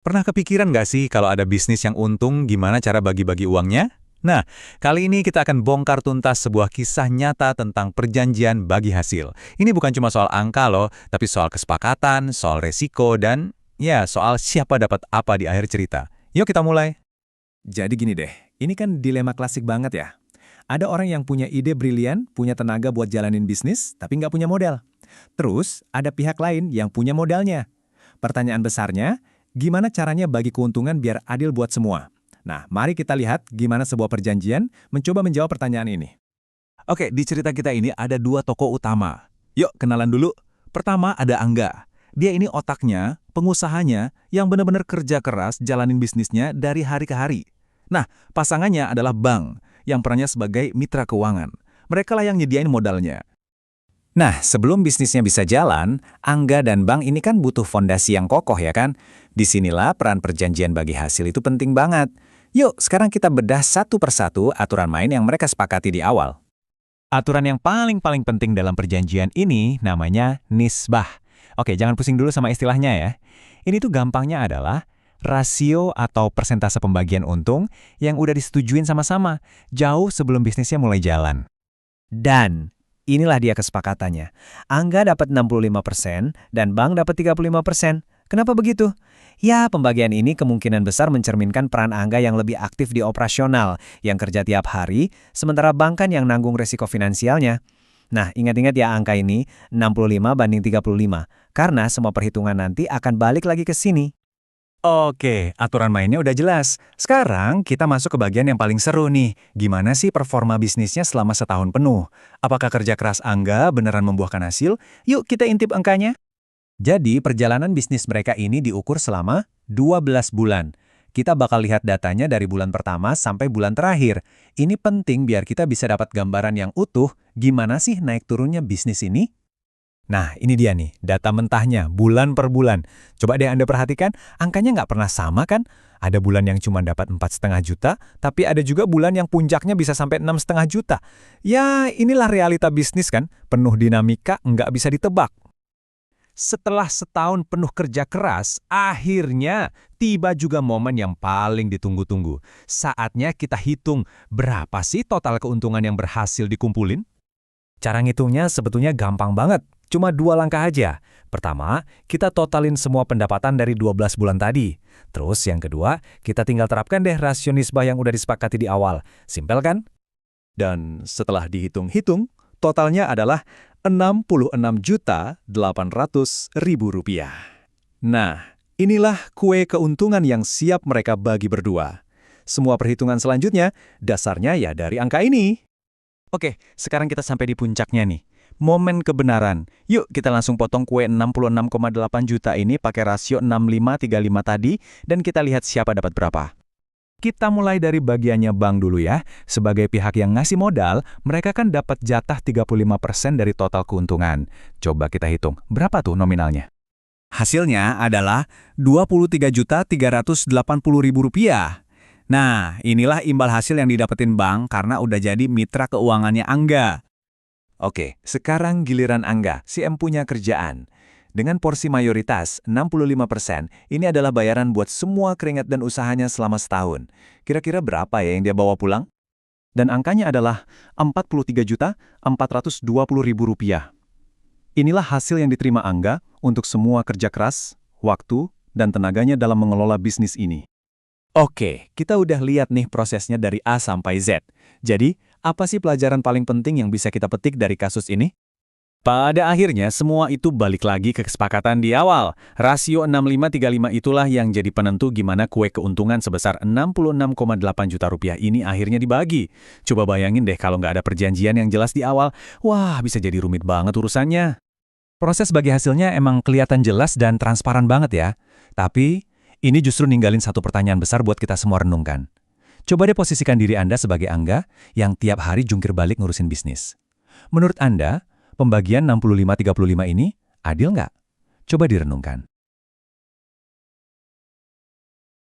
Pernah kepikiran nggak sih kalau ada bisnis yang untung, gimana cara bagi-bagi uangnya? Nah, kali ini kita akan bongkar tuntas sebuah kisah nyata tentang perjanjian bagi hasil. Ini bukan cuma soal angka loh, tapi soal kesepakatan, soal resiko, dan ya soal siapa dapat apa di akhir cerita. Yuk kita mulai. Jadi gini deh, ini kan dilema klasik banget ya. Ada orang yang punya ide brilian, punya tenaga buat jalanin bisnis, tapi nggak punya modal. Terus, ada pihak lain yang punya modalnya. Pertanyaan besarnya, gimana caranya bagi keuntungan biar adil buat semua? Nah, mari kita lihat gimana sebuah perjanjian mencoba menjawab pertanyaan ini. Oke, di cerita kita ini ada dua tokoh utama. Yuk kenalan dulu. Pertama ada Angga. Dia ini otaknya, pengusahanya, yang benar-benar kerja keras jalanin bisnisnya dari hari ke hari. Nah, pasangannya adalah Bang, yang perannya sebagai mitra keuangan. Mereka lah yang nyediain modalnya. Nah, sebelum bisnisnya bisa jalan, Angga dan Bang ini kan butuh fondasi yang kokoh ya kan? Disinilah peran perjanjian bagi hasil itu penting banget. Yuk, sekarang kita bedah satu persatu aturan main yang mereka sepakati di awal. Aturan yang paling penting dalam perjanjian ini namanya nisbah. Oke, jangan pusing dulu sama istilahnya ya. Ini tuh gampangnya adalah rasio atau persentase pembagian untung yang udah disetujuin sama-sama, jauh sebelum bisnisnya mulai jalan. Dan inilah dia kesepakatannya. Angga dapat 65% dan Bang dapat 35%. Kenapa begitu? Ya, pembagian ini kemungkinan besar mencerminkan peran Angga yang lebih aktif di operasional, yang kerja tiap hari, sementara Bang kan yang nanggung resiko finansialnya. Nah, ingat-ingat ya angka ini 65 banding 35, karena semua perhitungan nanti akan balik lagi ke sini. Oke, aturan mainnya udah jelas. Sekarang kita masuk ke bagian yang paling seru nih. Gimana sih performa bisnisnya selama setahun penuh? Apakah kerja keras Angga beneran membuahkan hasil? Yuk kita intip angkanya. Jadi perjalanan bisnis mereka ini diukur selama 12 bulan. Kita bakal lihat datanya dari bulan pertama sampai bulan terakhir. Ini penting biar kita bisa dapat gambaran yang utuh gimana sih naik turunnya bisnis ini. Nah, ini dia nih, data mentahnya, bulan per bulan. Coba deh Anda perhatikan, angkanya nggak pernah sama kan? Ada bulan yang cuma dapat 4,5 juta, tapi ada juga bulan yang puncaknya bisa sampai 6,5 juta. Ya, inilah realita bisnis kan, penuh dinamika, nggak bisa ditebak. Setelah setahun penuh kerja keras, akhirnya tiba juga momen yang paling ditunggu-tunggu. Saatnya kita hitung berapa sih total keuntungan yang berhasil dikumpulin? Cara ngitungnya sebetulnya gampang banget. Cuma 2 langkah aja. Pertama, kita totalin semua pendapatan dari 12 bulan tadi. Terus yang kedua, kita tinggal terapkan deh rasio nisbah yang udah disepakati di awal. Simpel kan? Dan setelah dihitung-hitung, totalnya adalah Rp66.800.000. Nah, inilah kue keuntungan yang siap mereka bagi berdua. Semua perhitungan selanjutnya, dasarnya ya dari angka ini. Oke, sekarang kita sampai di puncaknya nih. Momen kebenaran. Yuk kita langsung potong kue 66,8 juta ini pakai rasio 6535 tadi dan kita lihat siapa dapat berapa. Kita mulai dari bagiannya Bang dulu ya. Sebagai pihak yang ngasih modal, mereka kan dapat jatah 35% dari total keuntungan. Coba kita hitung, berapa tuh nominalnya? Hasilnya adalah Rp23.380.000. Nah, inilah imbal hasil yang didapetin Bang karena udah jadi mitra keuangannya Angga. Oke, sekarang giliran Angga, si M punya kerjaan. Dengan porsi mayoritas, 65%, ini adalah bayaran buat semua keringat dan usahanya selama setahun. Kira-kira berapa ya yang dia bawa pulang? Dan angkanya adalah Rp43.420.000. Inilah hasil yang diterima Angga untuk semua kerja keras, waktu, dan tenaganya dalam mengelola bisnis ini. Oke, kita udah lihat nih prosesnya dari A sampai Z. Jadi, apa sih pelajaran paling penting yang bisa kita petik dari kasus ini? Pada akhirnya, semua itu balik lagi ke kesepakatan di awal. Rasio 6535 itulah yang jadi penentu gimana kue keuntungan sebesar Rp66,8 juta ini akhirnya dibagi. Coba bayangin deh kalau nggak ada perjanjian yang jelas di awal, wah bisa jadi rumit banget urusannya. Proses bagi hasilnya emang kelihatan jelas dan transparan banget ya. Tapi, ini justru ninggalin satu pertanyaan besar buat kita semua renungkan. Coba deh posisikan diri Anda sebagai Angga yang tiap hari jungkir balik ngurusin bisnis. Menurut Anda, pembagian 65-35 ini adil nggak? Coba direnungkan.